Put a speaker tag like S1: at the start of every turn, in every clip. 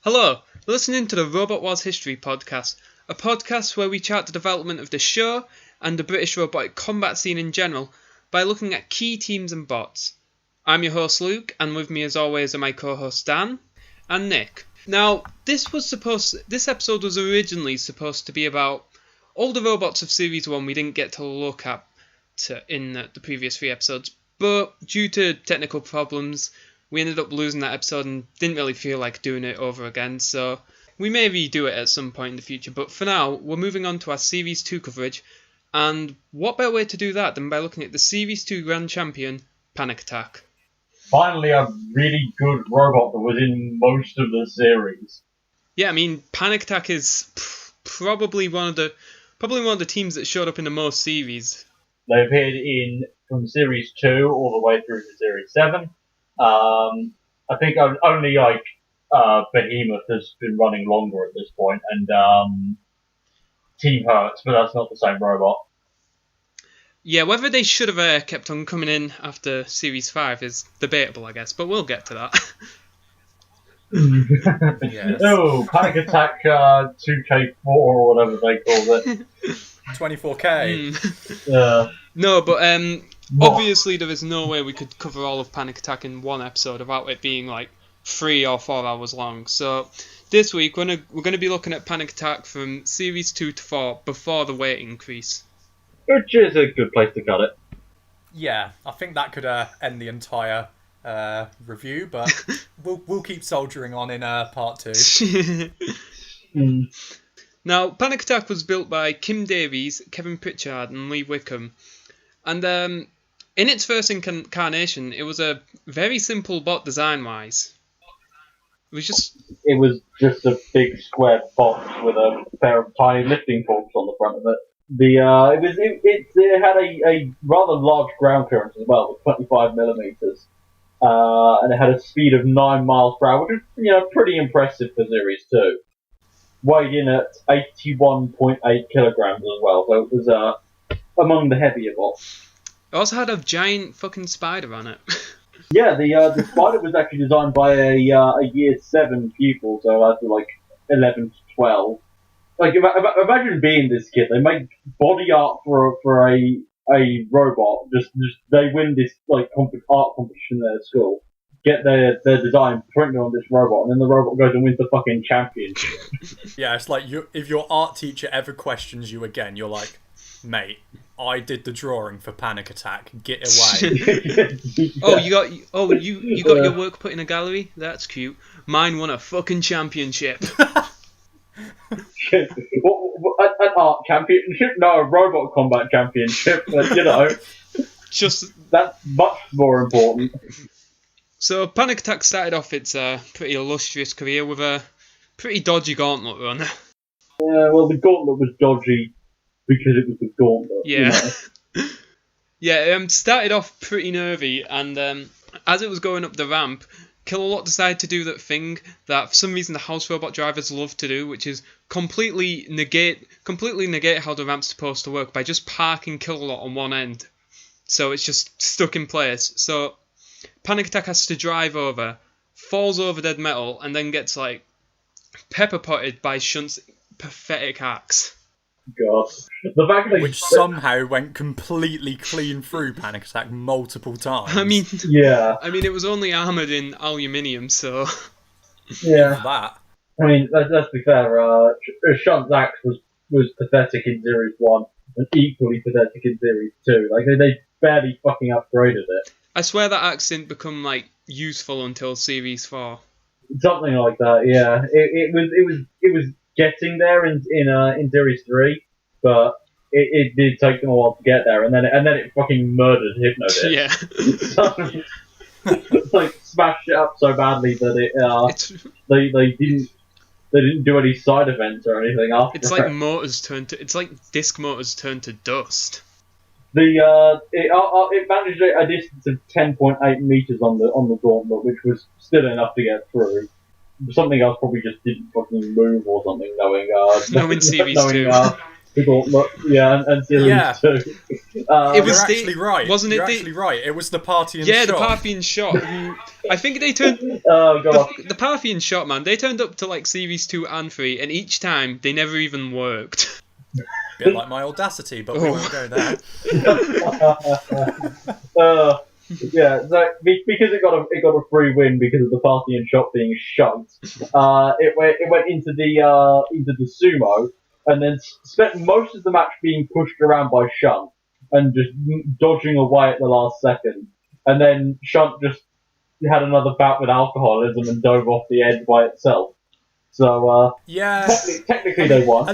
S1: Hello, listening to the Robot Wars History podcast, a podcast where we chart the development of the show and the British robotic combat scene in general by looking at key teams and bots. I'm your host Luke, and with me as always are my co-hosts Dan and Nick. Now, this episode was originally supposed to be about all the robots of Series 1 we didn't get to look at in the previous 3 episodes, but due to technical problems, we ended up losing that episode and didn't really feel like doing it over again, so we may redo it at some point in the future. But for now, we're moving on to our Series 2 coverage, and what better way to do that than by looking at the Series 2 Grand Champion, Panic Attack.
S2: Finally a really good robot that was in most of the series.
S1: Yeah, I mean, Panic Attack is probably one of the teams that showed up in the most series.
S2: They appeared from Series 2 all the way through to Series 7. I think only Behemoth has been running longer at this point, and Team Hurts, but that's not the same robot.
S1: Yeah, whether they should have kept on coming in after Series 5 is debatable, I guess, but we'll get to that.
S2: Yes. Oh, Panic Attack 2K4 or whatever they called it.
S3: 24K.
S1: No, but obviously there is no way we could cover all of Panic Attack in one episode without it being like 3 or 4 hours long. So this week we're going to be looking at Panic Attack from Series 2 to 4 before the weight increase.
S2: Which is a good place to cut it.
S3: Yeah, I think that could end the entire review, but we'll keep soldiering on in part 2.
S1: Now, Panic Attack was built by Kim Davies, Kevin Pritchard and Lee Wickham. And in its first incarnation, it was a very simple bot design-wise. It was just
S2: a big square box with a pair of tiny lifting forks on the front of it. It had a rather large ground clearance as well, with 25 millimeters, and it had a speed of 9 miles per hour, which is pretty impressive for Series 2. Weighed in at 81.8 kilograms as well, so it was among the heavier bots.
S1: It also had a giant fucking spider on it.
S2: Yeah, the spider was actually designed by a year 7 pupil, so after like 11 to 12. Like, imagine being this kid. They make body art for a robot. Just they win this like art competition at school. Get their design printed on this robot, and then the robot goes and wins the fucking championship.
S3: Yeah, it's like if your art teacher ever questions you again, you're like, mate, I did the drawing for Panic Attack. Get away.
S1: Yeah. You got your work put in a gallery? That's cute. Mine won a fucking championship.
S2: An art championship? No, a robot combat championship. Just that's much more important.
S1: So Panic Attack started off its pretty illustrious career with a pretty dodgy gauntlet run.
S2: Yeah, well, the gauntlet was dodgy because it was the gauntlet.
S1: Yeah. Yeah, started off pretty nervy, and as it was going up the ramp, Killalot decided to do that thing that for some reason the house robot drivers love to do, which is completely negate how the ramp's supposed to work by just parking Killalot on one end. So it's just stuck in place. So Panic Attack has to drive over, falls over dead metal, and then gets like pepper potted by Shunt's pathetic axe.
S2: God. The fact that
S3: which somehow went completely clean through Panic Attack multiple times.
S1: I mean, it was only armoured in aluminium, so
S2: yeah.
S3: For that.
S2: I mean, let's be fair. Shunt's axe was pathetic in Series 1 and equally pathetic in Series 2. Like they barely fucking upgraded it.
S1: I swear that axe didn't become like useful until Series 4.
S2: Something like that, yeah. It was getting there in Series 3, but it did take them a while to get there, and then it fucking murdered Hypnodisc.
S1: Yeah.
S2: So, like smashed it up so badly that they didn't do any side events or anything after.
S1: It's like disc motors turned to dust.
S2: It managed a distance of 10.8 meters on the gauntlet, which was still enough to get through. Something else probably just didn't fucking move or something.
S1: In Series 2.
S2: The Gauntlet, yeah, and Series 2.
S1: It was
S3: You're actually right.
S1: Wasn't
S3: You're
S1: it?
S3: actually right. It was the Parthian
S1: Yeah,
S3: shot.
S1: the Parthian shot. Who, I think they turned the Parthian shot, man. They turned up to like Series 2 and 3, and each time they never even worked.
S3: Bit like my Audacity, but we won't go there.
S2: Yeah, so because it got a free win because of the Parthian shot being shunt. It went into the sumo, and then spent most of the match being pushed around by Shunt and just dodging away at the last second. And then Shunt just had another bout with alcoholism and dove off the edge by itself. So technically they won.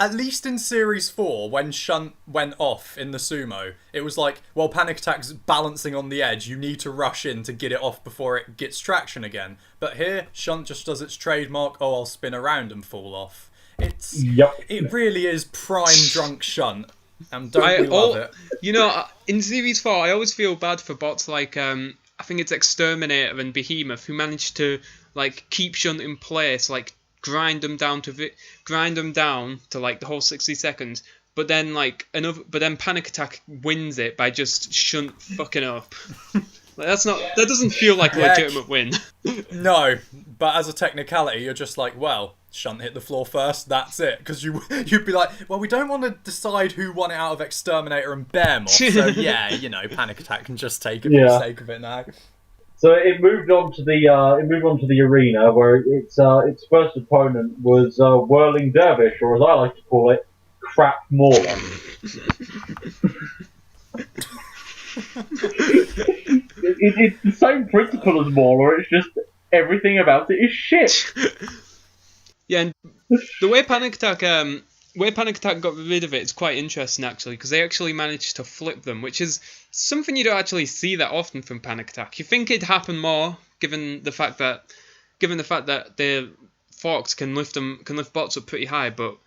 S3: At least in Series 4, when Shunt went off in the sumo, it was like, well, Panic Attack's balancing on the edge, you need to rush in to get it off before it gets traction again. But here, Shunt just does its trademark, I'll spin around and fall off. It really is prime drunk Shunt. And don't we love it?
S1: You know, in Series 4, I always feel bad for bots like, I think it's Exterminator and Behemoth, who managed to, like, keep Shunt in place, like, grind them down to like the whole 60 seconds, but then Panic Attack wins it by just Shunt fucking up. Like, that doesn't feel like a legitimate win.
S3: No, but as a technicality, you're just like, well, Shunt hit the floor first, that's it. Because you'd be like, well, we don't want to decide who won it out of Exterminator and Behemoth, so yeah, Panic Attack can just take it for the sake of it now.
S2: So it moved on to the arena where its first opponent was Whirling Dervish, or as I like to call it, Crap Mauler. It's the same principle as Mauler. It's just everything about it is shit.
S1: Yeah, and the way Panic Attack got rid of it is quite interesting actually, because they actually managed to flip them, which is something you don't actually see that often from Panic Attack. You think it'd happen more, given the fact that the forks can lift bots up pretty high, but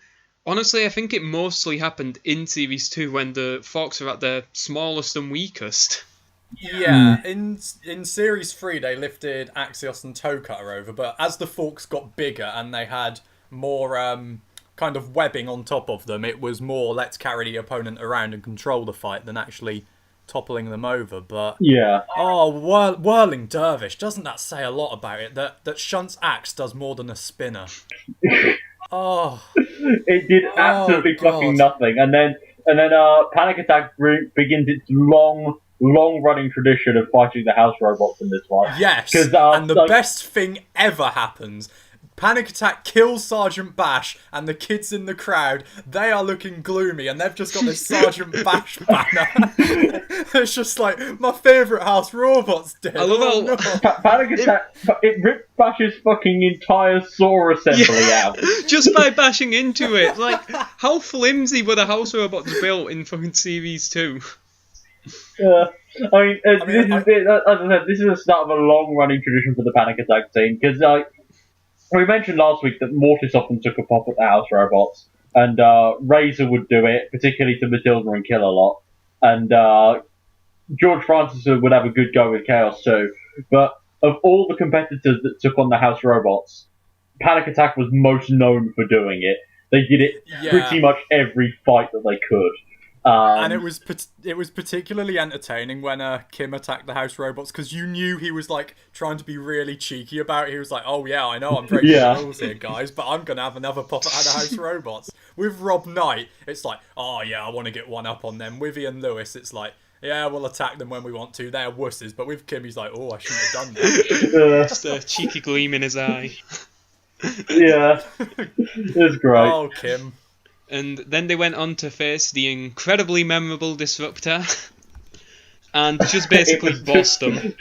S1: honestly, I think it mostly happened in Series 2 when the forks are at their smallest and weakest.
S3: Yeah, in Series 3 they lifted Axios and Toecutter over, but as the forks got bigger and they had more kind of webbing on top of them, it was more let's carry the opponent around and control the fight than actually toppling them over. But Whirling Dervish, doesn't that say a lot about it? That Shunt's axe does more than a spinner.
S2: It did absolutely fucking nothing, and then Panic Attack begins its long running tradition of fighting the house robots in this one.
S3: Yes, and the best thing ever happens. Panic Attack kills Sergeant Bash, and the kids in the crowd, they are looking gloomy, and they've just got this Sergeant Bash banner. It's just like, my favourite house robot's dead.
S1: I love
S2: how Panic Attack, it ripped Bash's fucking entire saw assembly out.
S1: Just by bashing into it. Like, how flimsy were the house robots built in fucking Series 2?
S2: This is the start of a long-running tradition for the Panic Attack team, because we mentioned last week that Mortis often took a pop at the house robots, and Razor would do it, particularly to Matilda and Kill a lot, and George Francis would have a good go with Chaos too. But of all the competitors that took on the house robots, Panic Attack was most known for doing it. They did it pretty much every fight that they could.
S3: And it was particularly entertaining when Kim attacked the house robots, because you knew he was like trying to be really cheeky about it. He was like, "Oh yeah, I know I'm breaking the rules here, guys, but I'm gonna have another pop at the house robots." With Rob Knight, it's like, "Oh yeah, I want to get one up on them." With Ian Lewis, it's like, "Yeah, we'll attack them when we want to. They're wusses." But with Kim, he's like, "Oh, I shouldn't have done that."
S1: Just a cheeky gleam in his eye.
S2: Yeah, it was great.
S3: Oh, Kim.
S1: And then they went on to face the incredibly memorable Disruptor and just basically bossed them.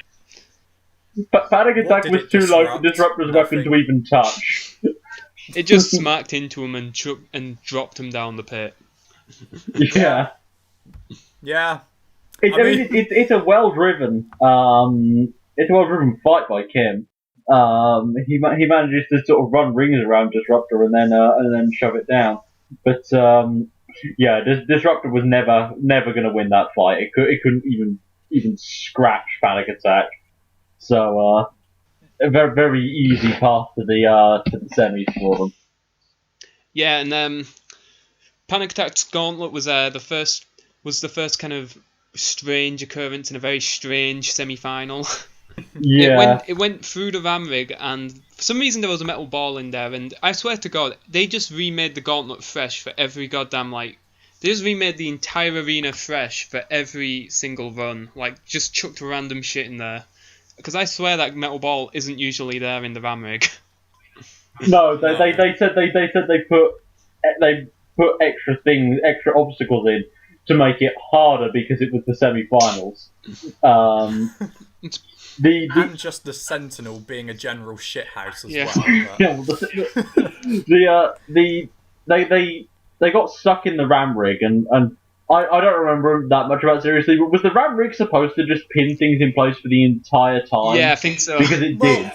S2: Panic Attack was too low for Disruptor's weapon to even touch.
S1: It just smacked into him and dropped him down the pit.
S2: Yeah.
S3: Yeah.
S2: It's a well-driven fight by Kim. He manages to sort of run rings around Disruptor and then shove it down. But Disruptor was never going to win that fight. It couldn't even scratch Panic Attack. So a very very easy path to the semis for them.
S1: Yeah, and Panic Attack's Gauntlet was the first kind of strange occurrence in a very strange semi-final.
S2: Yeah.
S1: It went through the ram rig, and for some reason there was a metal ball in there, and I swear to God, they just remade the Gauntlet fresh for every goddamn, like, they just remade the entire arena fresh for every single run, like, just chucked random shit in there. Because I swear that metal ball isn't usually there in the ram rig.
S2: No, they said they put extra obstacles in to make it harder because it was the semi-finals.
S3: And just the Sentinel being a general shithouse as
S2: well. They got stuck in the ram rig, and I don't remember that much about it seriously, but was the ram rig supposed to just pin things in place for the entire time?
S1: Yeah, I think so.
S2: Because it did.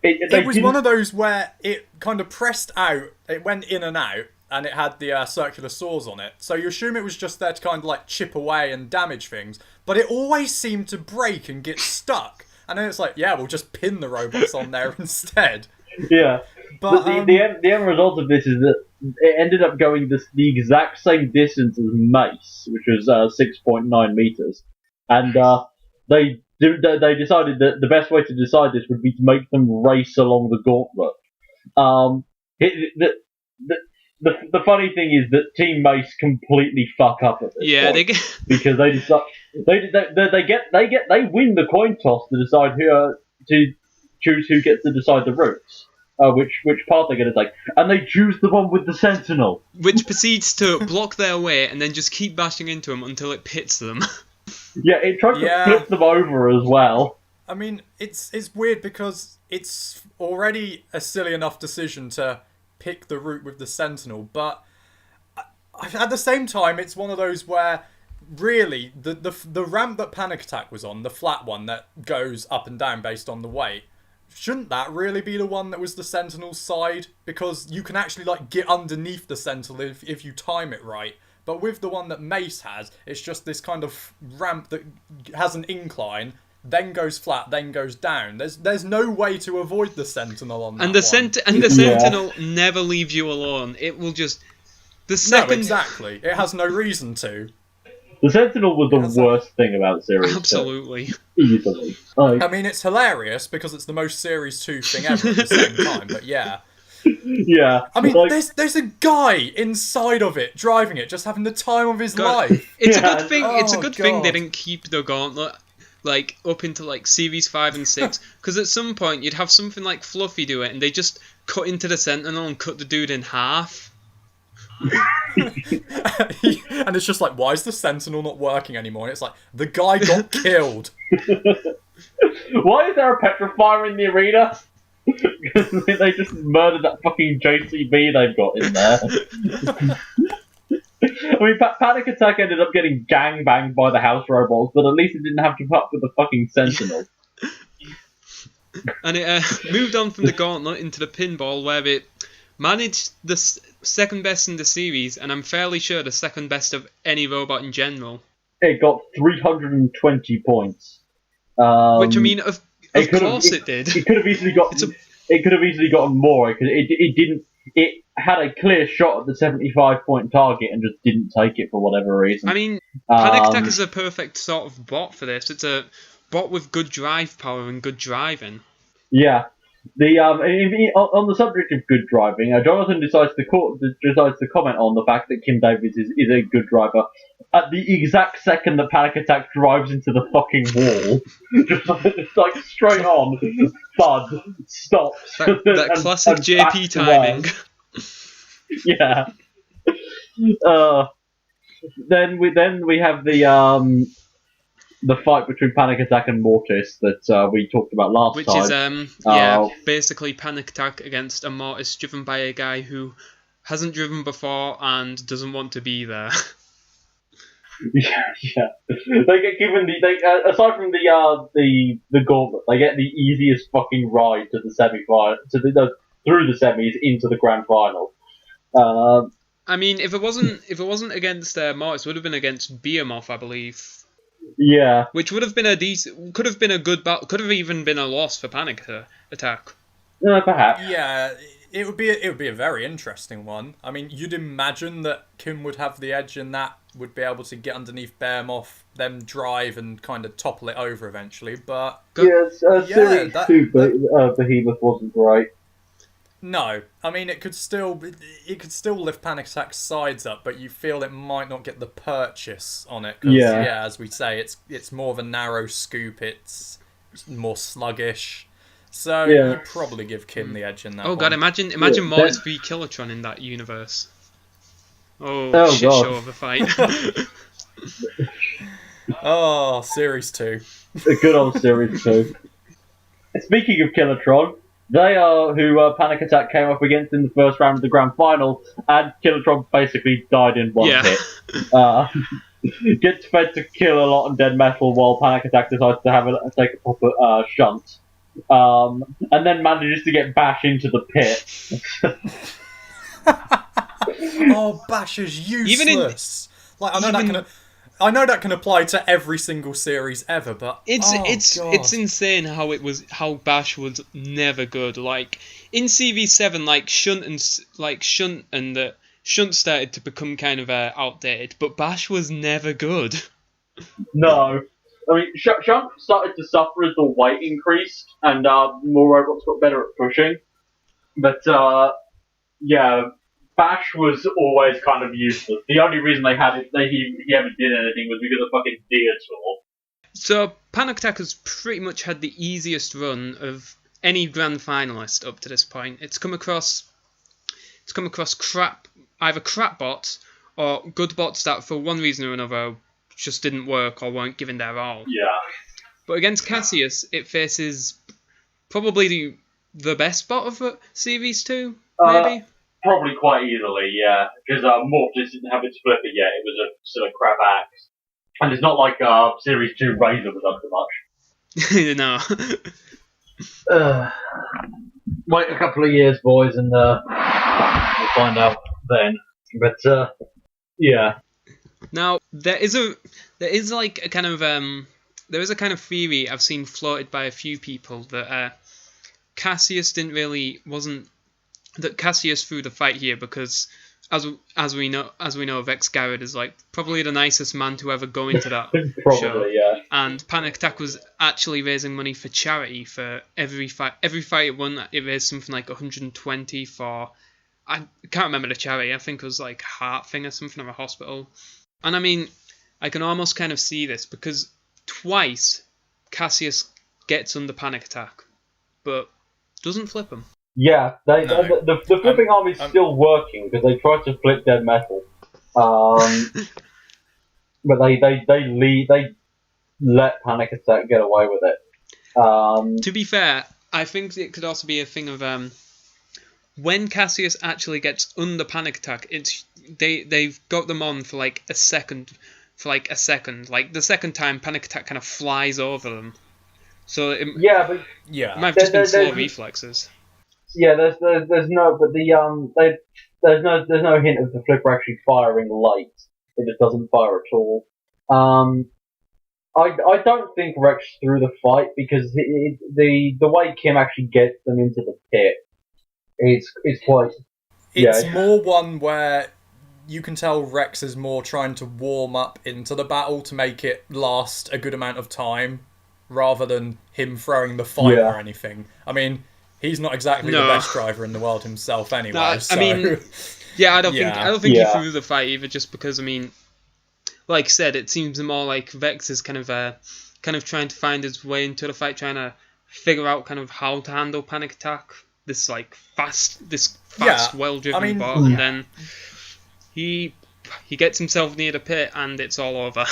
S3: It was one of those where it kind of pressed out, it went in and out, and it had the circular saws on it. So you assume it was just there to kind of like chip away and damage things, but it always seemed to break and get stuck. And then it's like, yeah, we'll just pin the robots on there instead.
S2: Yeah. But the end result of this is that it ended up going the exact same distance as Mace, which was 6.9 meters. And they decided that the best way to decide this would be to make them race along the gauntlet. The funny thing is that Team Mace completely fuck up at this point, because they decide they win the coin toss to decide who to choose who gets to decide the routes, which path they're going to take, and they choose the one with the Sentinel,
S1: which proceeds to block their way and then just keep bashing into them until it pits them.
S2: Yeah, it tried to flip them over as well.
S3: I mean, it's weird because it's already a silly enough decision to pick the route with the Sentinel, but at the same time, it's one of those where really the ramp that Panic Attack was on, the flat one that goes up and down based on the weight, shouldn't that really be the one that was the Sentinel's side? Because you can actually like get underneath the Sentinel if you time it right. But with the one that Mace has, it's just this kind of ramp that has an incline, then goes flat, then goes down. There's no way to avoid the Sentinel on that
S1: and the Sentinel never leaves you alone. It will just...
S3: No, exactly. It has no reason to.
S2: The Sentinel was the worst thing about the series.
S1: Absolutely.
S2: Easily.
S3: I mean, it's hilarious because it's the most Series 2 thing ever at the same time, but yeah.
S2: Yeah.
S3: I mean, there's a guy inside of it, driving it, just having the time of his life.
S1: It's a good thing. It's a good thing they didn't keep the Gauntlet like up into like Series 5 and 6, because at some point you'd have something like Fluffy do it, and they just cut into the Sentinel and cut the dude in half.
S3: And it's just like, why is the Sentinel not working anymore? And it's like, the guy got killed.
S2: Why is there a petrifier in the arena? Because they just murdered that fucking JCB they've got in there. I mean, Panic Attack ended up getting gangbanged by the house robots, but at least it didn't have to put up with the fucking Sentinel.
S1: And it moved on from the Gauntlet into the Pinball, where it managed the second best in the series, and I'm fairly sure the second best of any robot in general.
S2: It got 320 points.
S1: Which, I mean, of course it did.
S2: It could have easily gotten more. It had a clear shot at the 75-point target and just didn't take it for whatever reason.
S1: I mean, Panic Attack is a perfect sort of bot for this. It's a bot with good drive power and good driving.
S2: Yeah. On the subject of good driving, Jonathan decides to comment on the fact that Kim Davies is a good driver at the exact second that Panic Attack drives into the fucking wall. just like straight on, thud, stops.
S1: That classic JP timing.
S2: Yeah. Then we have the fight between Panic Attack and Mortis that we talked about last time.
S1: Which is, basically Panic Attack against a Mortis driven by a guy who hasn't driven before and doesn't want to be there.
S2: Yeah. They get given aside from the gauntlet, they get the easiest fucking ride to the semi-final, through the semis into the grand final.
S1: I mean, if it wasn't against Mortis, it would have been against Behemoth, I believe.
S2: Yeah.
S1: Which would have been could have been a good battle, could have even been a loss for Panic Attack.
S2: Perhaps.
S3: Yeah, It would be a very interesting one. I mean, you'd imagine that Kim would have the edge in that, would be able to get underneath Behemoth, then drive and kind of topple it over eventually. But
S2: Series 2 Behemoth wasn't great.
S3: No, I mean it could still lift Panic Attack's sides up, but you feel it might not get the purchase on it. 'Cause, as we say, it's more of a narrow scoop. It's more sluggish. So you'd probably give Kim the edge in that.
S1: Oh god, imagine Mortis v Killatron in that universe.
S2: Oh
S1: shit
S2: god.
S1: show of a fight.
S3: Oh, Series 2.
S2: A good old Series 2. Speaking of Killatron, they are who Panic Attack came up against in the first round of the grand final, and Killatron basically died in one hit. Gets fed to kill a lot on Dead Metal while Panic Attack decides to take a proper shunt. And then manages to get Bash into the pit.
S3: Oh, Bash is useless. I know that can apply to every single series ever, but
S1: it's insane how Bash was never good. Like in CV7, Shunt started to become kind of outdated, but Bash was never good.
S2: No. I mean, Shunt started to suffer as the weight increased, and more robots got better at pushing. But, Bash was always kind of useless. The only reason he ever did anything was because of fucking Deator.
S1: So, Panic Attack has pretty much had the easiest run of any grand finalist up to this point. It's come across either crap bots or good bots that, for one reason or another, just didn't work or weren't given their all.
S2: Yeah.
S1: But against Cassius, it faces probably the best bot of Series 2, maybe?
S2: Probably quite easily, yeah. Because Mortis didn't have its flipper yet. It was still a crap axe. And it's not like Series 2 Razor was up to much.
S1: No.
S2: Wait a couple of years, boys, and we'll find out then. But, yeah.
S1: Now, there is a kind of theory I've seen floated by a few people that Cassius Cassius threw the fight here because, as we know, Vex Garrett is like probably the nicest man to ever go into that show.
S2: Yeah.
S1: And Panic Attack was actually raising money for charity for every fight. Every fight it won, it raised something like 120 for. I can't remember the charity. I think it was like Heart Thing or something, or a hospital. And I mean, I can almost kind of see this because twice Cassius gets under Panic Attack, but doesn't flip him.
S2: Yeah, the flipping arm is still working because they tried to flip Dead Metal, but they let Panic Attack get away with it.
S1: To be fair, I think it could also be a thing of when Cassius actually gets under Panic Attack, they've got them on for like a second. Like the second time, Panic Attack kind of flies over them. So it might have just been slow reflexes.
S2: Yeah, there's no hint of the flipper actually firing late. It just doesn't fire at all. I don't think Rex threw the fight because the way Kim actually gets them into the pit, it's quite.
S3: It's more one where you can tell Rex is more trying to warm up into the battle to make it last a good amount of time, rather than him throwing the fight or anything. I mean, he's not exactly the best driver in the world himself, anyway.
S1: No,
S3: so.
S1: I mean, I don't think he threw the fight either, just because I mean, like I said, it seems more like Vex is kind of trying to find his way into the fight, trying to figure out kind of how to handle Panic Attack. This fast, well-driven bot, and then he gets himself near the pit, and it's all over.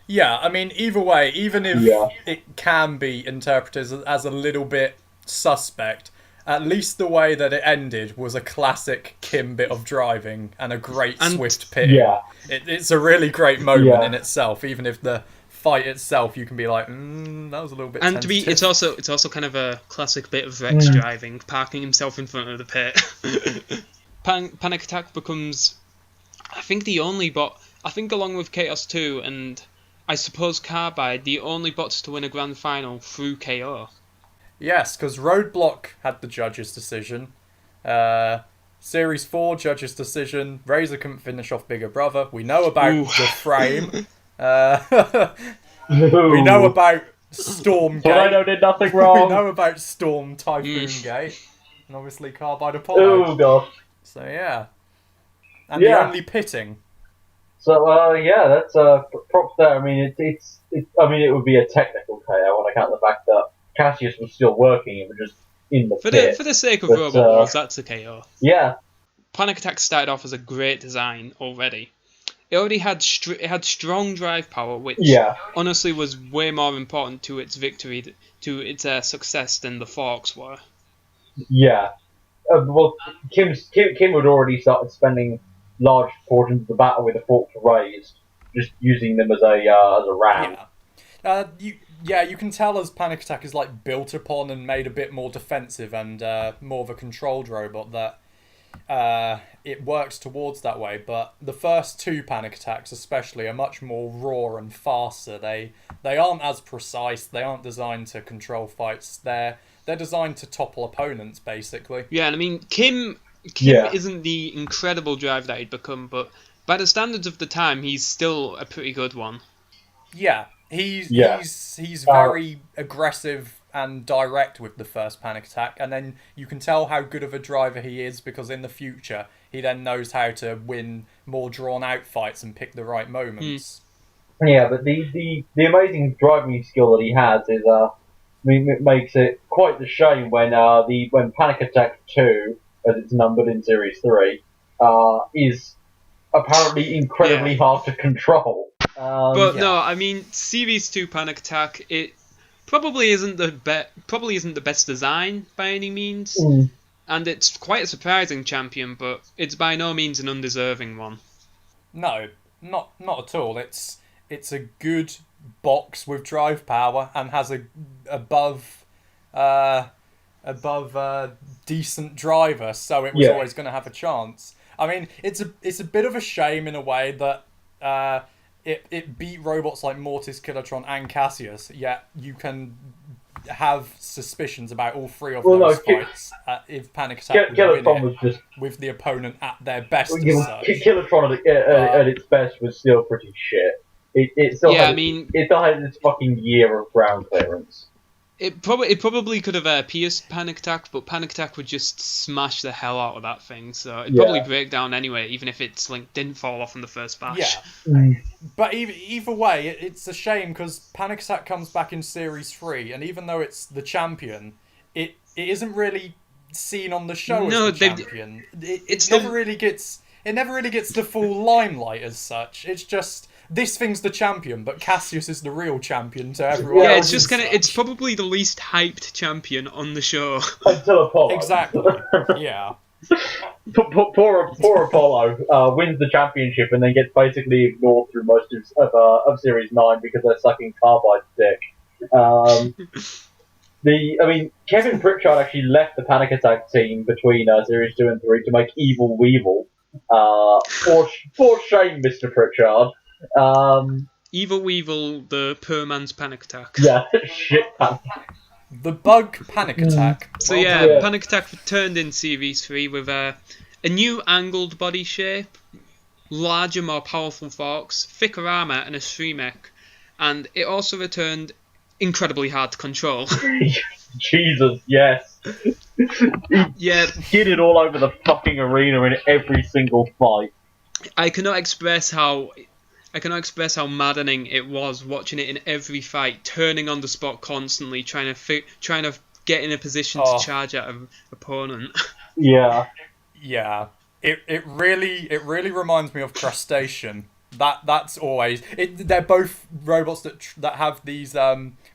S3: Yeah, I mean, either way, even if it can be interpreted as a little bit suspect, at least the way that it ended was a classic Kim bit of driving and a great swift pit.
S2: Yeah.
S3: It's a really great moment in itself, even if the fight itself you can be like, that was a little bit tentative.
S1: It's also kind of a classic bit of Rex driving, parking himself in front of the pit. Panic Attack becomes, I think, the only bot, I think along with Chaos 2 and I suppose Carbide, the only bots to win a grand final through KO.
S3: Yes, because Roadblock had the judge's decision. Series 4, judge's decision. Razor couldn't finish off Bigger Brother. We know about the frame. We know about Storm Gate.
S2: Tornado did nothing wrong.
S3: We know about Storm Typhoon Gate. And obviously Carbide Apollo.
S2: Oh, gosh.
S3: So, yeah. And the only pitting.
S2: So, that's props there. I mean, it's I mean, it would be a technical KO on account of the fact that Cassius was still working. It was just in the pit.
S1: For the sake of Robot Wars, that's a KO.
S2: Yeah.
S1: Panic Attack started off as a great design already. It already had had strong drive power, which honestly was way more important to its victory, to its success than the forks were.
S2: Yeah. Well, Kim had already started spending large portions of the battle with the forks raised, just using them as a ram.
S3: You can tell as Panic Attack is like built upon and made a bit more defensive and more of a controlled robot that it works towards that way. But the first two Panic Attacks especially are much more raw and faster. They aren't as precise. They aren't designed to control fights. They're designed to topple opponents basically.
S1: Yeah, and I mean Kim isn't the incredible drive that he'd become, but by the standards of the time, he's still a pretty good one.
S3: Yeah, he's very aggressive and direct with the first Panic Attack, and then you can tell how good of a driver he is because in the future he then knows how to win more drawn out fights and pick the right moments.
S2: Yeah, but the amazing driving skill that he has is it makes it quite the shame when Panic Attack 2, as it's numbered in Series 3, is apparently incredibly hard to control.
S1: No, I mean Series 2 Panic Attack, it probably isn't the best design by any means, and it's quite a surprising champion, but it's by no means an undeserving one.
S3: No, not at all. It's a good box with drive power and has a above decent driver, so it was always going to have a chance. I mean, it's a bit of a shame in a way that it beat robots like Mortis, Killatron, and Cassius. Yet you can have suspicions about all three of those fights if Panic Attack
S2: was just
S3: with the opponent at their best.
S2: Killatron at its best was still pretty shit. It still had its fucking year of ground clearance.
S1: It probably could have pierced Panic Attack, but Panic Attack would just smash the hell out of that thing, so it'd probably break down anyway, even if its link didn't fall off in the first bash.
S3: Yeah. But either way, it's a shame because Panic Attack comes back in Series 3, and even though it's the champion, it isn't really seen on the show as the champion. It never really gets the full limelight as such. It's just, this thing's the champion, but Cassius is the real champion to everyone else.
S1: Yeah, it's just it's probably the least hyped champion on the show.
S2: Until Apollo.
S3: Exactly, yeah.
S2: Poor Apollo wins the championship and then gets basically ignored through most of Series 9 because they're sucking Carbide's dick. Kevin Pritchard actually left the Panic Attack team between Series 2 and 3 to make Evil Weevil. For shame, Mr. Pritchard.
S1: Evil Weevil, the poor man's Panic Attack.
S2: Yeah, shit Panic Attack.
S3: The bug Panic Attack.
S1: So Panic Attack returned in Series 3 with a new angled body shape, larger, more powerful forks, thicker armour and a 3-mech, and it also returned incredibly hard to control.
S2: Jesus, yes.
S1: Yeah.
S2: Did it all over the fucking arena in every single fight.
S1: I cannot express how maddening it was watching it in every fight, turning on the spot constantly, trying to get in a position to charge at an opponent.
S2: Yeah.
S3: Yeah. It really reminds me of Crustacean. That's always it. They're both robots that have these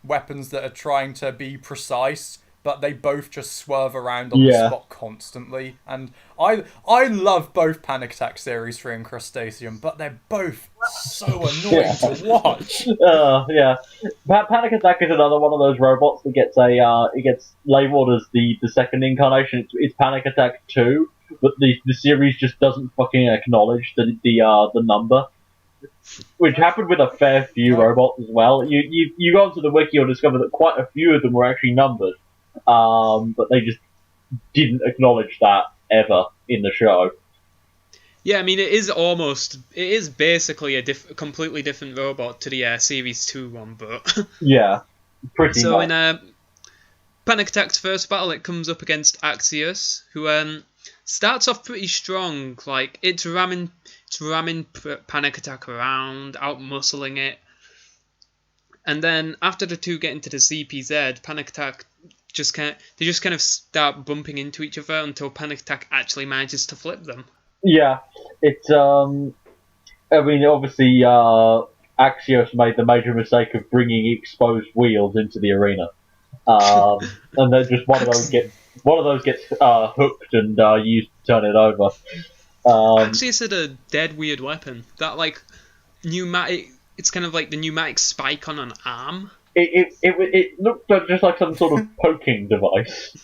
S3: weapons that are trying to be precise, but they both just swerve around on the spot constantly. And I love both Panic Attack Series 3 and Crustacean, but they're both so annoying to watch.
S2: Yeah. Panic Attack is another one of those robots that gets labelled as the second incarnation. It's Panic Attack 2, but the series just doesn't fucking acknowledge the number. Which happened with a fair few robots as well. You go onto the wiki, you'll discover that quite a few of them were actually numbered. But they just didn't acknowledge that. ever in the show.
S1: Yeah, I mean, it is basically a completely different robot to the Series 2 one, but...
S2: Yeah, pretty
S1: So
S2: much.
S1: in Panic Attack's first battle, it comes up against Axios, who starts off pretty strong. Like, it's ramming Panic Attack around, out-muscling it. And then, after the two get into the CPZ, Panic Attack just kind of start bumping into each other until Panic Attack actually manages to flip them.
S2: Yeah, it's I mean, obviously, Axios made the major mistake of bringing exposed wheels into the arena, and then just one of those gets hooked and used to turn it over.
S1: Axios had a dead weird weapon that like pneumatic. It's kind of like the pneumatic spike on an arm.
S2: It looked just like some sort of poking device.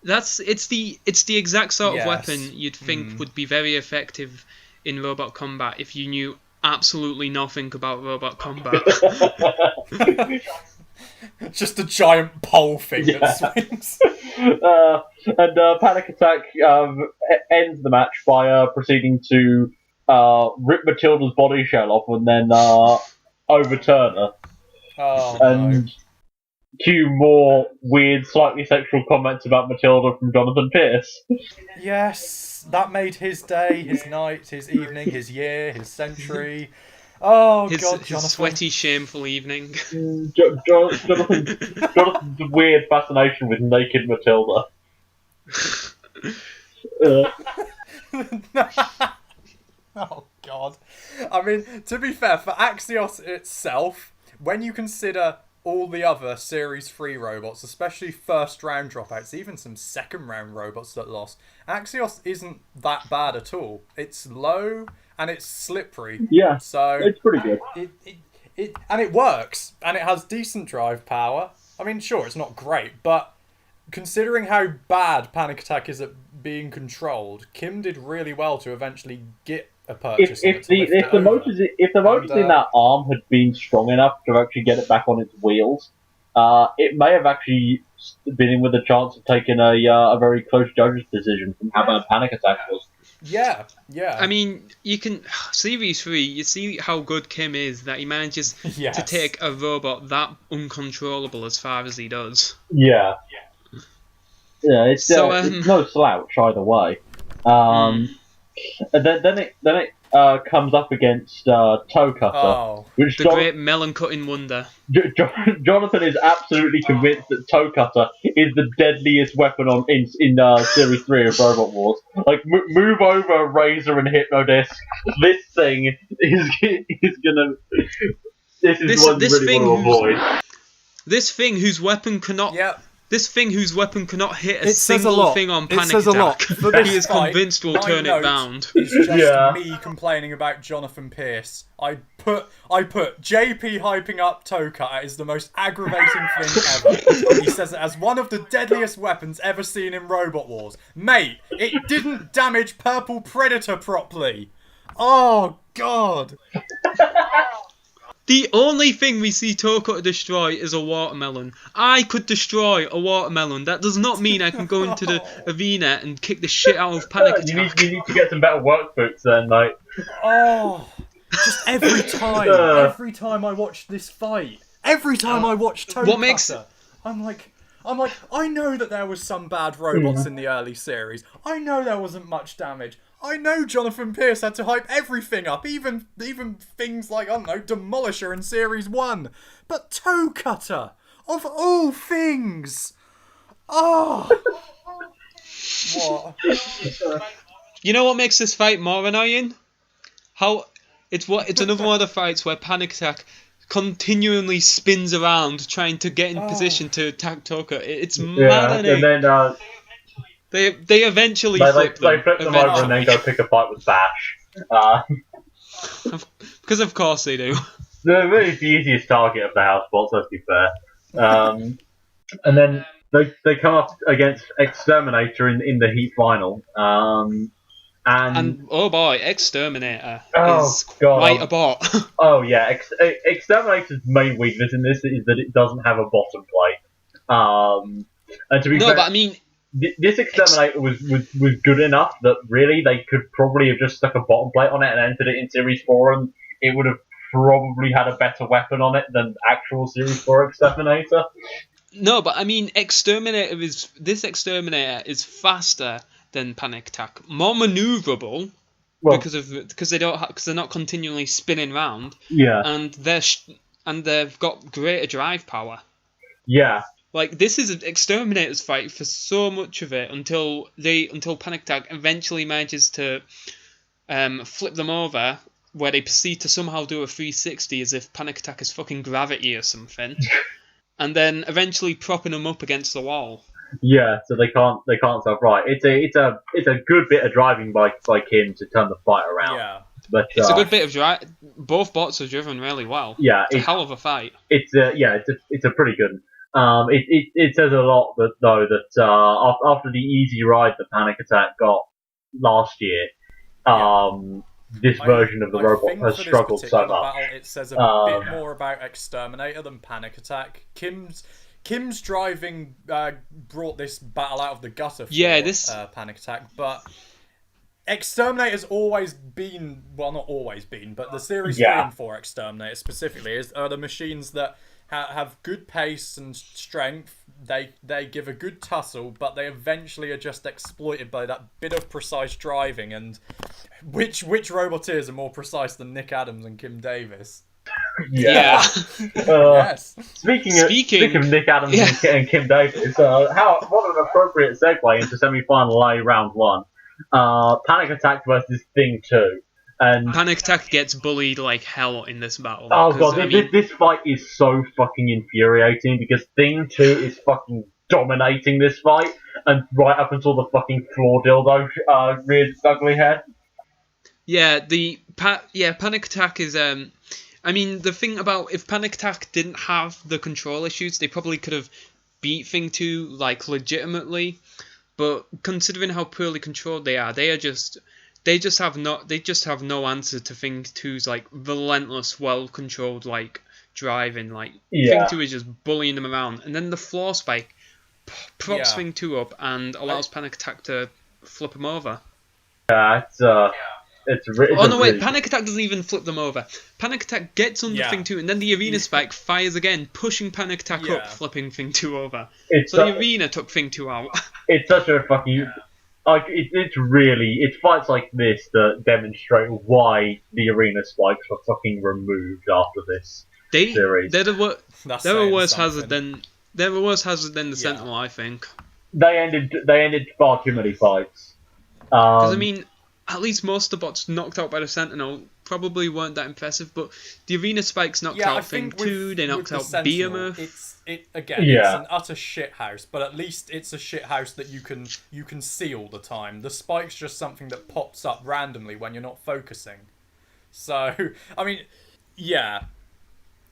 S1: It's the exact sort of
S3: Yes.
S1: weapon you'd think would be very effective in robot combat if you knew absolutely nothing about robot combat.
S3: Just a giant pole thing that swings.
S2: And Panic Attack ends the match by proceeding to rip Matilda's body shell off and then overturn her.
S3: Oh,
S2: And
S3: no.
S2: cue more weird, slightly sexual comments about Matilda from Jonathan Pierce.
S3: Yes, that made his day, his night, his evening, his year, his century. Oh,
S1: his
S3: Jonathan.
S1: sweaty, shameful evening.
S2: Jonathan's weird fascination with naked Matilda.
S3: Oh, God. I mean, to be fair, for Axios itself, when you consider all the other Series 3 robots, especially first round dropouts, even some second round robots that lost, Axios isn't that bad at all. It's low and it's slippery.
S2: Yeah,
S3: so
S2: it's pretty good.
S3: It works, and it has decent drive power. I mean, sure, it's not great, but considering how bad Panic Attack is at being controlled, Kim did really well to eventually get a purchase.
S2: If the motors in that arm had been strong enough to actually get it back on its wheels, it may have actually been in with a chance of taking a very close judge's decision from how bad Panic Attack was.
S3: Yeah.
S1: I mean, you can Series 3. You see how good Kim is that he manages
S3: Yes.
S1: to take a robot that uncontrollable as far as he does.
S2: Yeah, it's no slouch either way. And then it comes up against Toecutter,
S3: Oh,
S2: which
S1: The great melon cutting wonder.
S2: Jonathan is absolutely convinced that Toecutter is the deadliest weapon in Series 3 of Robot Wars. Like, move over Razor and Hypnodisc. This thing is gonna. This is what you really want to avoid.
S1: This thing whose weapon cannot.
S3: yep.
S1: This thing whose weapon cannot hit a
S3: It says a
S1: single
S3: lot.
S1: thing on
S3: It
S1: Panic
S3: says a lot.
S1: Attack.
S3: For this
S1: He is
S3: fight,
S1: convinced we'll
S3: my
S1: turn it
S3: note
S1: round.
S3: It's just
S2: Yeah.
S3: me complaining about Jonathan Pierce. I put JP hyping up Toecutter is the most aggravating thing ever. He says it as one of the deadliest weapons ever seen in Robot Wars. Mate, it didn't damage Purple Predator properly. Oh, God.
S1: The only thing we see Toecutter destroy is a watermelon. I could destroy a watermelon. That does not mean I can go into the arena and kick the shit out of Panic Attack.
S2: You need to get some better work boots then, mate.
S3: Oh, just every time I watch this fight, every time I watch Toecutter, I'm like, I know that there was some bad robots in the early series. I know there wasn't much damage. I know Jonathan Pierce had to hype everything up, even things like, I don't know, Demolisher in Series 1. But Toecutter, of all things! Oh! What?
S1: You know what makes this fight more annoying? It's another one of the fights where Panic Attack continually spins around trying to get in position to attack Toecutter. It's maddening.
S2: And then
S1: They eventually
S2: they
S1: flip them.
S2: flip them over and then go pick a fight with Bash.
S1: Because of course they do.
S2: They're really the easiest target of the house bots, let's be fair. And then they come up against Exterminator in the Heat final. And
S1: oh boy, Exterminator is
S2: God.
S1: quite a bot.
S2: Oh yeah, Exterminator's main weakness in this is that it doesn't have a bottom plate. And to be fair,
S1: but I mean,
S2: this Exterminator was good enough that really they could probably have just stuck a bottom plate on it and entered it in Series 4, and it would have probably had a better weapon on it than actual Series 4 Exterminator.
S1: No, but I mean, this Exterminator is faster than Panic Attack, more maneuverable because they're not continually spinning round.
S2: Yeah,
S1: and they've got greater drive power.
S2: Yeah.
S1: Like, this is an Exterminator's fight for so much of it until Panic Attack eventually manages to flip them over, where they proceed to somehow do a 360 as if Panic Attack is fucking gravity or something, and then eventually propping them up against the wall.
S2: Yeah, so they can't self right. It's a good bit of driving by Kim to turn the fight around.
S3: Yeah.
S2: But
S1: it's a good bit of drive. Both bots are driven really well.
S2: Yeah,
S1: it's a hell of a fight.
S2: It's a pretty good. It says a lot that after the easy ride that Panic Attack got last year, this version of the robot has struggled so much.
S3: Battle, it says a bit more about Exterminator than Panic Attack. Kim's driving brought this battle out of the gutter for Panic Attack, but Exterminator's always been, well, not always been, but the Series 3 and 4 Exterminator specifically are the machines that have good pace and strength. They give a good tussle, but they eventually are just exploited by that bit of precise driving. And which roboteers are more precise than Nick Adams and Kim Davis?
S1: Yeah.
S3: Yes.
S2: Speaking of Nick Adams and Kim Davis, what an appropriate segue into semi-final A round 1. Panic Attack versus Thing 2. And
S1: Panic Attack gets bullied like hell in this battle.
S2: Oh god, this fight is so fucking infuriating because Thing 2 is fucking dominating this fight, and right up until the fucking floor dildo reared its ugly head.
S1: Yeah, Panic Attack is I mean, the thing about if Panic Attack didn't have the control issues, they probably could have beat Thing 2 like legitimately. But considering how poorly controlled they just have no answer to Thing 2's like relentless, well controlled like driving. Like Thing 2 is just bullying them around, and then the floor spike props Thing 2 up and allows Panic Attack to flip him over.
S2: Yeah,
S1: Panic Attack doesn't even flip them over. Panic Attack gets under Thing 2, and then the arena spike fires again, pushing Panic Attack up, flipping Thing 2 over. The arena took Thing 2 out.
S2: It's such a fucking it's fights like this that demonstrate why the arena spikes were fucking removed after this series.
S1: They're a worse hazard than the Sentinel, I think.
S2: They ended far too many fights.
S1: Because I mean, at least most of the bots knocked out by the Sentinel probably weren't that impressive, but the arena spikes knocked out Thing 2, they knocked out Behemoth.
S3: It's an utter shithouse, but at least it's a shithouse that you can see all the time. The spike's just something that pops up randomly when you're not focusing. So, I mean, yeah.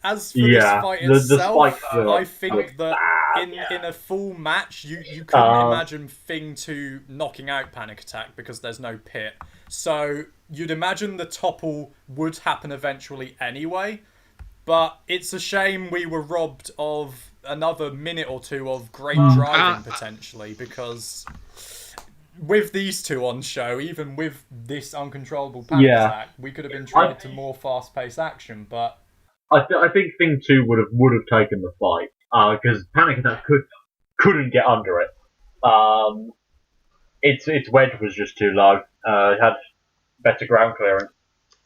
S3: As for this fight itself, I think that in a full match, you couldn't imagine Thing 2 knocking out Panic Attack because there's no pit. So you'd imagine the topple would happen eventually anyway. But it's a shame we were robbed of another minute or two of great driving potentially, because with these two on show, even with this uncontrollable Panic Attack, we could have been treated to more fast-paced action. But
S2: I think Thing 2 would have taken the fight because Panic Attack couldn't get under it. Its wedge was just too low. It had better ground clearance.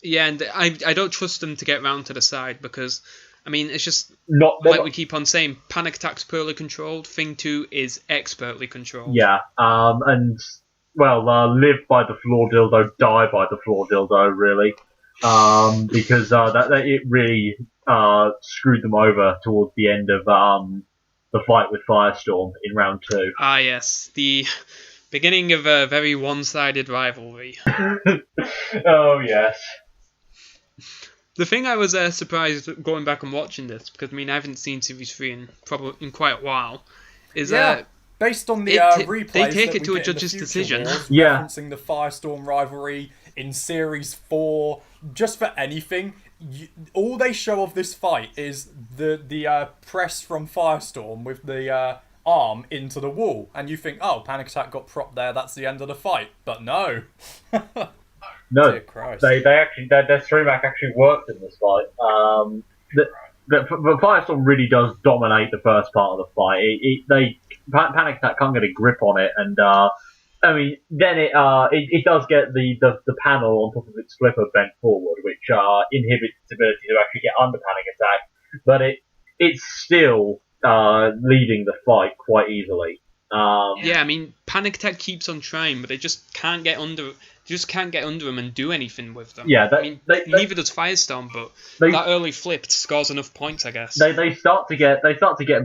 S1: Yeah, and I don't trust them to get round to the side because, I mean, it's just we keep on saying, Panic Attack's poorly controlled, Thing 2 is expertly controlled.
S2: Yeah, and, well, live by the floor dildo, die by the floor dildo, really. Because it really screwed them over towards the end of the fight with Firestorm in round 2.
S1: Ah, yes, the beginning of a very one-sided rivalry.
S2: Oh, yes.
S1: The thing I was surprised going back and watching this, because I mean I haven't seen Series 3 in quite a while, is
S3: based on the replays
S1: they take it to a judge's decision.
S3: Referencing the Firestorm rivalry in Series 4, just for anything, all they show of this fight is the press from Firestorm with the arm into the wall, and you think, oh, Panic Attack got propped there, that's the end of the fight. But no.
S2: No,
S3: Dear Christ.
S2: they actually their stream hack actually worked in this fight. The Firestorm really does dominate the first part of the fight. Panic Attack can't get a grip on it, and I mean, then it does get the panel on top of its flipper bent forward, which inhibits its ability to actually get under Panic Attack, but it's still leading the fight quite easily.
S1: Yeah, I mean, Panic Attack keeps on trying, but they just can't get under. They just can't get under them and do anything with them.
S2: Yeah,
S1: neither does Firestorm, but that early flip scores enough points, I guess.
S2: They start to get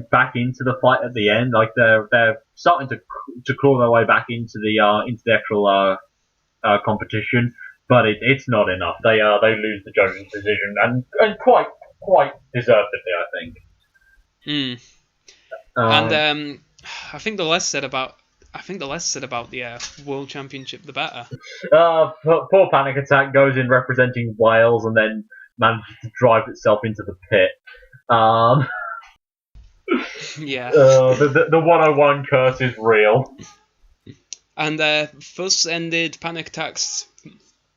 S2: back into the fight at the end. Like they're starting to claw their way back into the actual competition, but it's not enough. They lose the judges' decision and quite deservedly, I think.
S1: And I think the less said about the World Championship, the better.
S2: Poor Panic Attack goes in representing Wales and then manages to drive itself into the pit.
S1: Yeah.
S2: The 101 curse is real.
S1: And thus ended Panic Attack's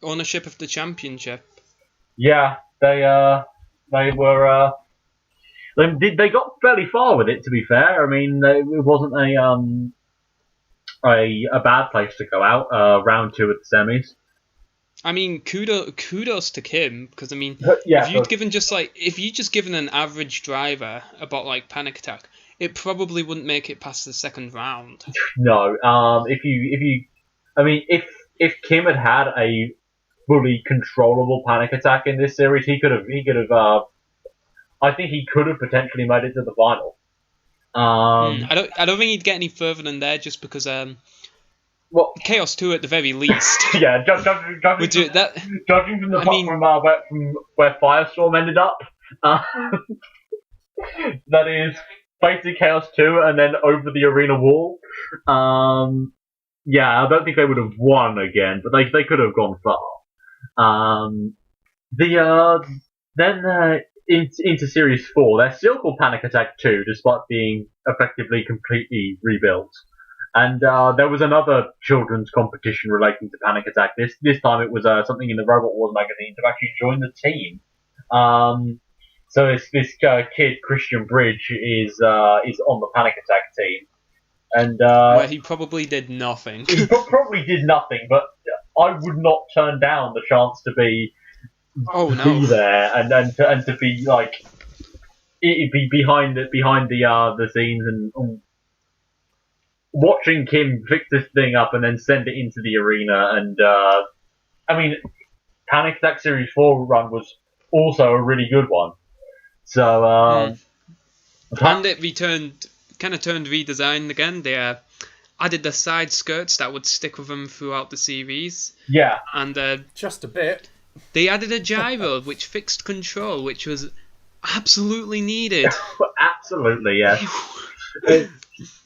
S1: ownership of the championship.
S2: Yeah, they were. They got fairly far with it, to be fair. I mean, it wasn't a bad place to go out. Round 2 at the semis.
S1: I mean, kudos to Kim, because I mean,
S2: yeah,
S1: if you just given an average driver a bot like Panic Attack, it probably wouldn't make it past the second round.
S2: No, if Kim had a fully controllable Panic Attack in this series, he could have. I think he could have potentially made it to the final.
S1: I don't think he'd get any further than there, just because Chaos 2 at the very least.
S2: Yeah, judging from the from where Firestorm ended up, that is basically Chaos 2 and then over the arena wall. Yeah, I don't think they would have won again, but they could have gone far. Into Series 4, they're still called Panic Attack 2, despite being effectively completely rebuilt. And there was another children's competition relating to Panic Attack. This time it was something in the Robot Wars magazine to actually join the team. So this kid, Christian Bridge, is on the Panic Attack team. And
S1: where he probably did nothing.
S2: He probably did nothing, but I would not turn down the chance to be there and to be like be behind the scenes and watching Kim fix this thing up and then send it into the arena. And I mean, Panic Attack Series 4 run was also a really good one. So
S1: and it turned redesigned again. They added the side skirts that would stick with them throughout the series.
S2: Yeah,
S1: and
S3: just a bit. They
S1: added a gyro which fixed control, which was absolutely needed.
S2: Absolutely, yes.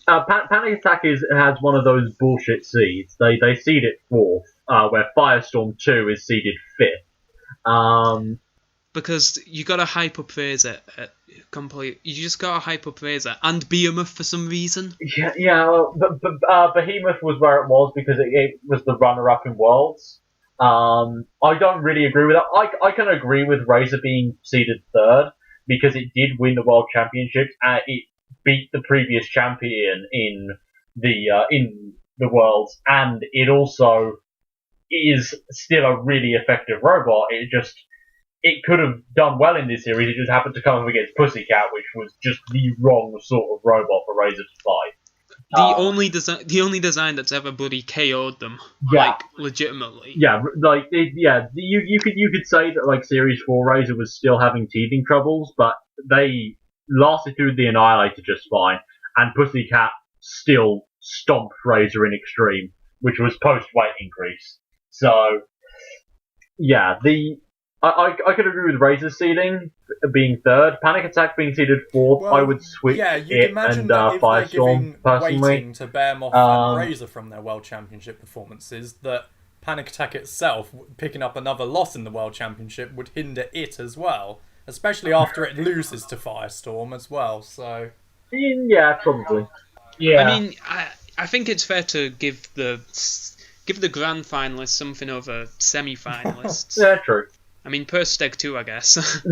S2: Panic Attack has one of those bullshit seeds. They seed it 4th, where Firestorm 2 is seeded 5th.
S1: Because you got to hype up Razor complete. You just got to hype up Razor and Behemoth for some reason.
S2: Yeah. Well, Behemoth was where it was because it was the runner-up in Worlds. I don't really agree with that. I can agree with Razor being seeded 3rd because it did win the World Championships and it beat the previous champion in the Worlds, and it also is still a really effective robot. It could have done well in this series. It just happened to come up against Pussycat, which was just the wrong sort of robot for Razor to fight.
S1: The only design that's ever bloody KO'd them, like legitimately.
S2: Yeah, like you could say that like Series 4 Razor was still having teething troubles, but they lasted through the Annihilator just fine, and Pussycat still stomped Razor in Extreme, which was post weight increase. So yeah, I could agree with Razor seeding being 3rd, Panic Attack being seeded 4th. Well, I would switch it and Firestorm personally.
S3: Waiting to Behemoth and Razor from their World Championship performances, that Panic Attack itself picking up another loss in the World Championship would hinder it as well, especially after it loses to Firestorm as well. So
S2: yeah, probably. Yeah.
S1: I mean, I think it's fair to give the grand finalists something over semi-finalists.
S2: Yeah, true.
S1: I mean, per Steg 2, I guess.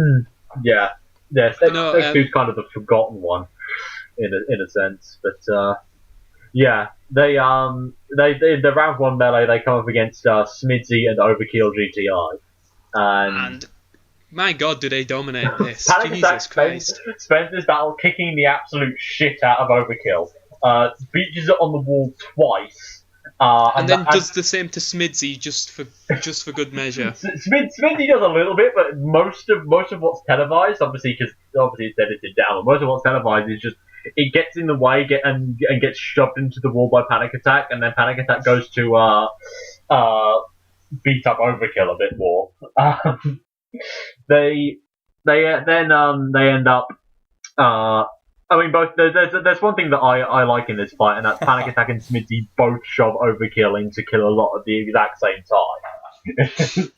S2: Yeah. Yeah, Steg
S1: No,
S2: 2's kind of the forgotten one, in a sense. But, yeah, they the round 1 melee, they come up against Smithy and Overkill GTI.
S1: And my god, do they dominate this.
S2: Panic
S1: Jesus
S2: Attack
S1: Christ.
S2: spends this battle kicking the absolute shit out of Overkill. Beaches it on the wall twice.
S1: And then does the same to Smithy just for good measure.
S2: Smithy does a little bit, but most of what's televised, obviously it's edited down, but most of what's televised is just it gets in the way and gets shoved into the wall by Panic Attack, and then Panic Attack goes to beat up Overkill a bit more. They end up. I mean, both. There's one thing that I like in this fight, and that's Panic Attack and Smithy both shove Overkill in to kill a lot at the exact same time.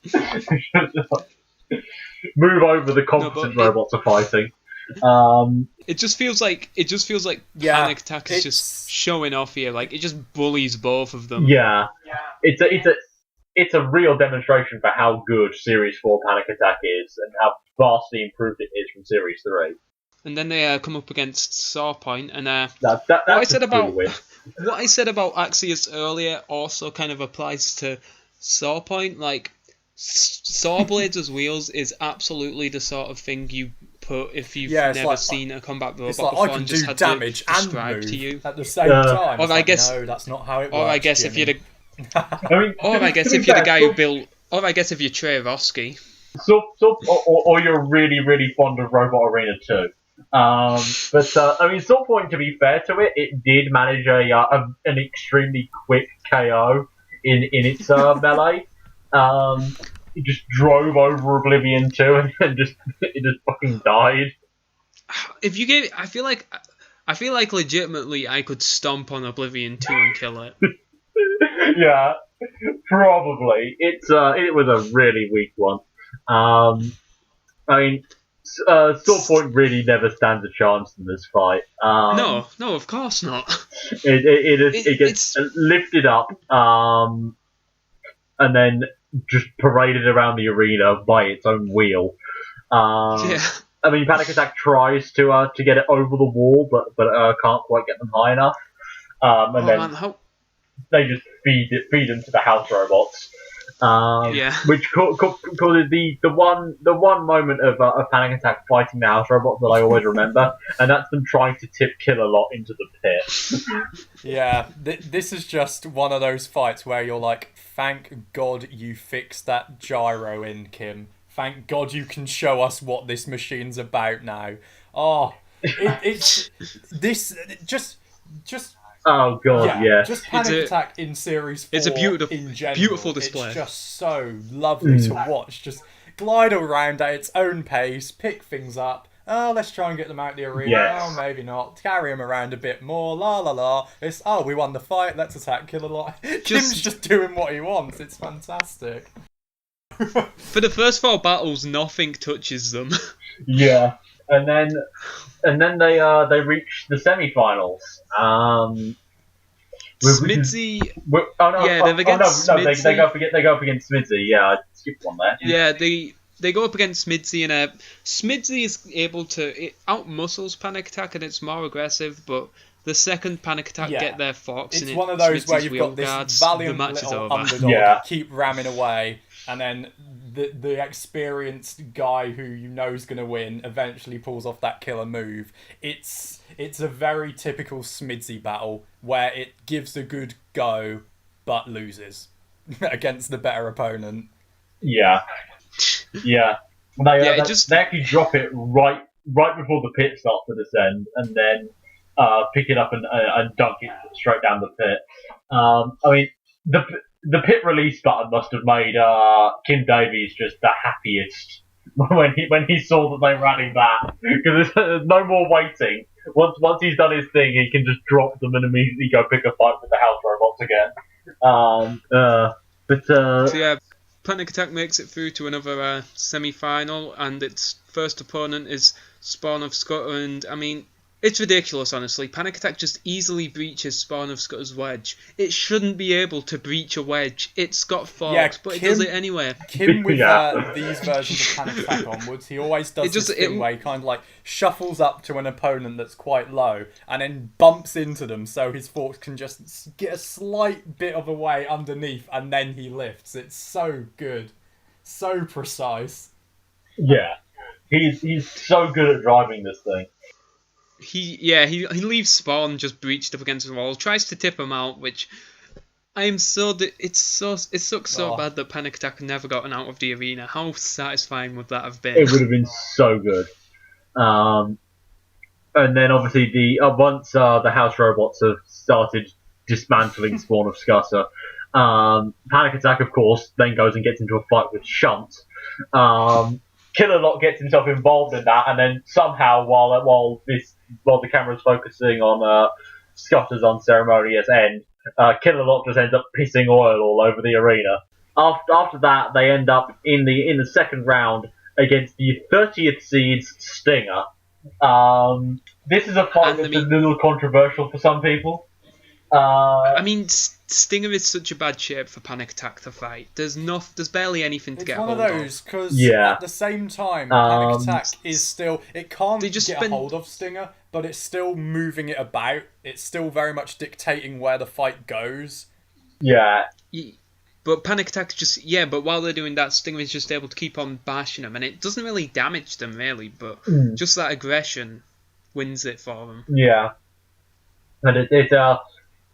S2: Move over, the competent robots are fighting.
S1: It just feels like Panic Attack is just showing off here. Like, it just bullies both of them.
S2: Yeah. It's a real demonstration for how good Series 4 Panic Attack is and how vastly improved it is from Series 3.
S1: And then they come up against Sawpoint, and
S2: what I said about
S1: Axios earlier also kind of applies to Sawpoint. Like, saw blades as wheels is absolutely the sort of thing you put if you've never seen a combat robot before and just had
S3: damage
S1: to describe to you
S3: at the same time.
S1: Or I guess
S3: no, that's not how it works.
S1: Or I guess
S3: Jimmy.
S1: if you're the guy who built. Or I guess if you're Trey Roski.
S2: Or you're really, really fond of Robot Arena 2. I mean, Sawpoint, to be fair to it did manage an extremely quick KO in its melee. It just drove over Oblivion 2 and it just fucking died.
S1: If you gave, I feel like legitimately I could stomp on Oblivion 2 and kill it.
S2: Yeah, probably. It was a really weak one. I mean, Sawpoint really never stands a chance in this fight.
S1: No, of course not.
S2: It gets lifted up, and then just paraded around the arena by its own wheel.
S1: Yeah.
S2: I mean, Panic Attack tries to get it over the wall, but can't quite get them high enough. They just feed them to the house robots. Which causes the one moment of Panic Attack fighting the house robots that I always remember, and that's them trying to tip Kill-A-Lot into the pit.
S3: Yeah, this is just one of those fights where you're like, thank God you fixed that gyro in, Kim. Thank God you can show us what this machine's about now. Oh, it's this just.
S2: Oh god, yeah.
S3: Just Panic Attack in Series 4
S1: it's a
S3: beautiful
S1: display.
S3: It's just so lovely to watch. Just glide around at its own pace, pick things up. Oh, let's try and get them out the arena.
S2: Yes.
S3: Oh, maybe not. Carry them around a bit more. La la la. It's we won the fight. Let's attack Kill-A-Lot. Kim's just doing what he wants. It's fantastic.
S1: For the first 4 battles, nothing touches them.
S2: Yeah. And then they reach the semi-finals.
S1: Smithy.
S2: They go up against Smithy. Yeah, I skipped one there.
S1: Yeah, they go up against Smithy, and Smithy is able to out-muscles Panic Attack, and it's more aggressive. But the second Panic Attack get their forks,
S3: it's
S1: and
S3: one of those where you've got this valiant little underdog keep ramming away. And then the experienced guy who you know is going to win eventually pulls off that killer move. It's a very typical Smithy battle where it gives a good go but loses against the better opponent.
S2: Yeah. Yeah. They actually drop it right before the pit starts to descend, and then pick it up and dunk it straight down the pit. I mean, the pit release button must have made Kim Davies just the happiest when he saw that they ran him back, because there's no more waiting. Once he's done his thing, he can just drop them and immediately go pick a fight with the house robots again.
S1: So yeah, Panic Attack makes it through to another semi-final, and its first opponent is Spawn of Scotland. I mean, It's ridiculous, honestly. Panic Attack just easily breaches Spawn of Scutter's wedge. It shouldn't be able to breach a wedge. It's got forks, but it does it anyway.
S3: Kim with these versions of Panic Attack onwards, he always does this thing where he kind of like shuffles up to an opponent that's quite low and then bumps into them so his forks can just get a slight bit of a way underneath and then he lifts. It's so good. So precise.
S2: Yeah. He's so good at driving this thing.
S1: He leaves Spawn just breached up against the wall, tries to tip him out, which it sucks so bad that Panic Attack never gotten out of the arena. How satisfying would that have been?
S2: It would have been so good. And then obviously once the house robots have started dismantling Spawn of Scuttle, Panic Attack, of course, then goes and gets into a fight with Shunt. Killer Lot gets himself involved in that, and then somehow, while the camera's focusing on Scuttle's unceremonious end, Killer Lot just ends up pissing oil all over the arena. After that, they end up in the second round against the 30th seeds Stinger. This is a fight that's a little controversial for some people.
S1: Stinger is such a bad shape for Panic Attack to fight. There's barely anything to get hold of.
S3: It's one of those, because at the same time, Panic Attack is still... It can't get a hold of Stinger, but it's still moving it about. It's still very much dictating where the fight goes.
S2: Yeah.
S1: But Panic Attack but while they're doing that, Stinger is just able to keep on bashing them, and it doesn't really damage them, really, but just that aggression wins it for them.
S2: Yeah. And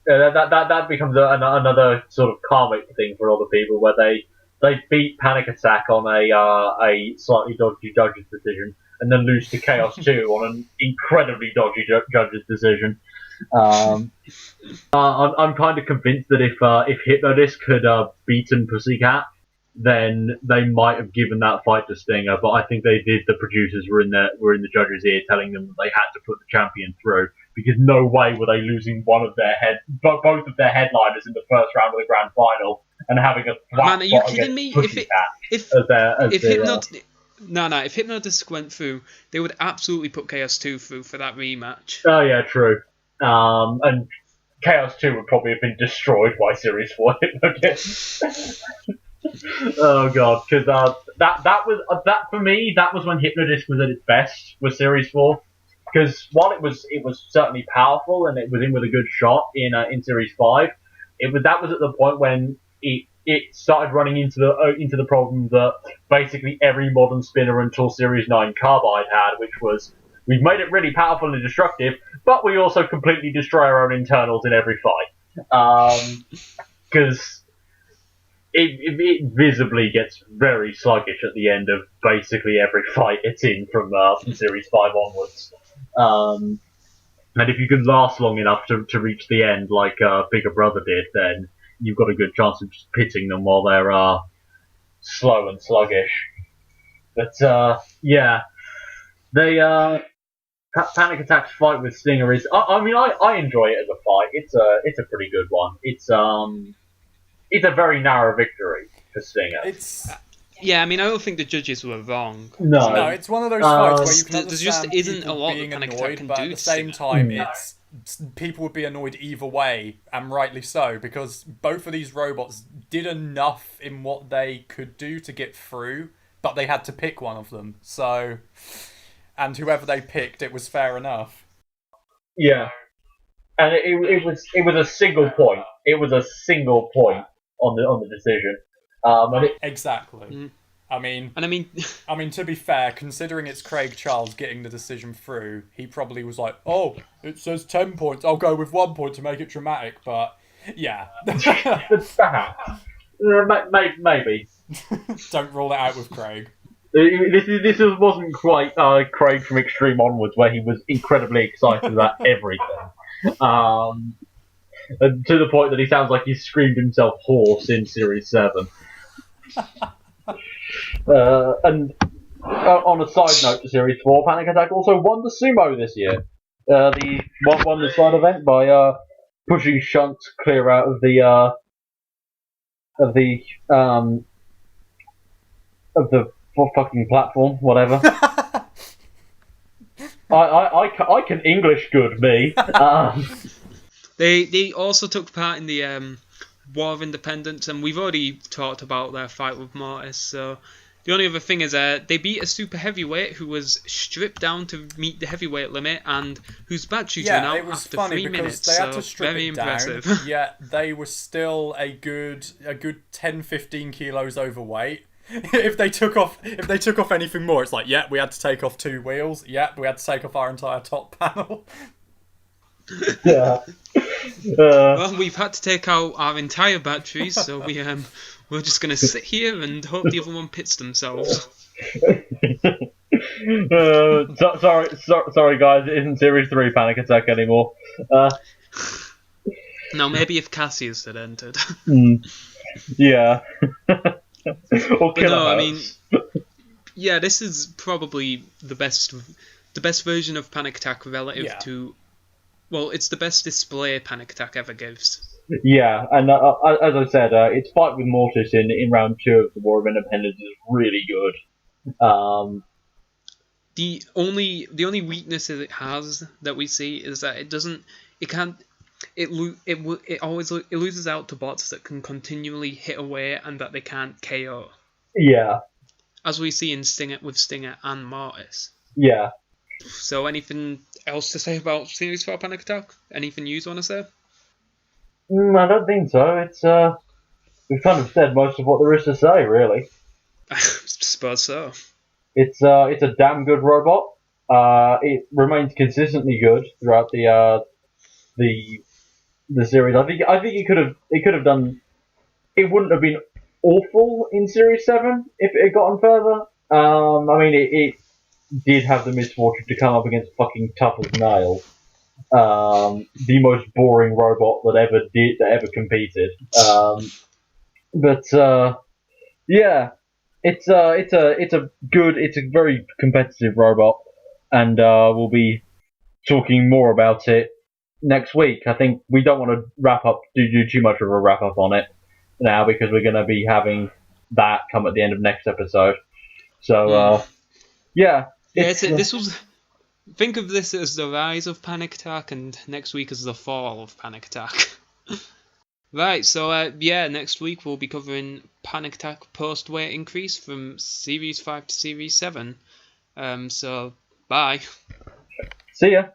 S2: that becomes another sort of karmic thing for other people, where they beat Panic Attack on a slightly dodgy judge's decision, and then lose to Chaos 2 on an incredibly dodgy judge's decision. I'm kind of convinced that if Hypnodisc had beaten Pussycat, then they might have given that fight to Stinger. But I think the producers were in the judges' ear, telling them that they had to put the champion through, because no way were they losing both of their headliners in the first round of the grand final and having a flat
S1: are you kidding me? If Hypnodisc went through, they would absolutely put Chaos 2 through for that rematch.
S2: Oh yeah, true. And Chaos 2 would probably have been destroyed by Series 4 Hypnodisc. Oh god, because that for me, that was when Hypnodisc was at its best with Series 4. Because while it was certainly powerful and it was in with a good shot in Series 5, that was at the point when it started running into the problem that basically every modern spinner until Series 9 Carbide had, which was, we've made it really powerful and destructive, but we also completely destroy our own internals in every fight. Because it visibly gets very sluggish at the end of basically every fight it's in from Series 5 onwards. And if you can last long enough to reach the end like Bigger Brother did, then you've got a good chance of just pitting them while they're slow and sluggish. But Panic Attack's fight with Stinger is... I enjoy it as a fight. It's a pretty good one. It's a very narrow victory for Stinger.
S1: I don't think the judges were wrong.
S3: No, it's one of those fights where you can
S1: there just isn't a lot that Panic Attack can do.
S3: But at the same time, people would be annoyed either way, and rightly so, because both of these robots did enough in what they could do to get through, but they had to pick one of them. So, and whoever they picked, it was fair enough.
S2: Yeah, and it was a single point. It was a single point on the decision.
S3: Exactly. I mean, to be fair, considering it's Craig Charles getting the decision through, he probably was like, "Oh, it says 10 points. I'll go with 1 point to make it dramatic." But yeah,
S2: perhaps, maybe.
S3: Don't rule it out with Craig.
S2: This wasn't quite Craig from Extreme Onwards, where he was incredibly excited about everything. And to the point that he sounds like he screamed himself hoarse in Series 7. And on a side note to Series 4, Panic Attack also won the Sumo this year. Won the side event by pushing Shunt clear out of the fucking platform, whatever. I can English good, me.
S1: They also took part in the War of Independence, and we've already talked about their fight with Mortis. So the only other thing is they beat a super heavyweight who was stripped down to meet the heavyweight limit and whose batteries went out after 3 minutes.
S3: They had to
S1: so
S3: strip
S1: very
S3: it
S1: impressive.
S3: down. Yet they were still a good 10-15 kilos overweight. If they took off anything more, it's like, yeah, we had to take off 2 wheels. Yeah, we had to take off our entire top panel.
S2: Yeah.
S1: Well, we've had to take out our entire batteries, so we're just gonna sit here and hope the other one pits themselves.
S2: Sorry, guys. It isn't Series 3 Panic Attack anymore.
S1: No, maybe if Cassius had entered.
S2: Yeah.
S1: But no, I mean, yeah, this is probably the best version of Panic Attack relative to. Well, it's the best display Panic Attack ever gives.
S2: Yeah, and as I said, its fight with Mortis in round 2 of the War of Independence is really good.
S1: The only weakness it has that we see is that it loses out to bots that can continually hit away and that they can't KO.
S2: Yeah.
S1: As we see in Stinger and Mortis.
S2: Yeah.
S1: So anything else to say about Series 4 Panic Attack? Anything you want to say?
S2: I don't think so. It's we've kind of said most of what there is to say, really.
S1: I suppose so.
S2: It's a damn good robot. It remains consistently good throughout the series. I think it could have done. It wouldn't have been awful in Series 7 if it had gotten further. I mean, it did have the misfortune to come up against fucking Tough as Nails, the most boring robot that ever competed. Yeah, it's a very competitive robot, and we'll be talking more about it next week. I think we don't want to do too much of a wrap up on it now because we're going to be having that come at the end of next episode. So yeah.
S1: This was. Think of this as the rise of Panic Attack, and next week as the fall of Panic Attack. Right, so next week we'll be covering Panic Attack post-weight increase from Series 5 to Series 7. So, bye.
S2: See ya.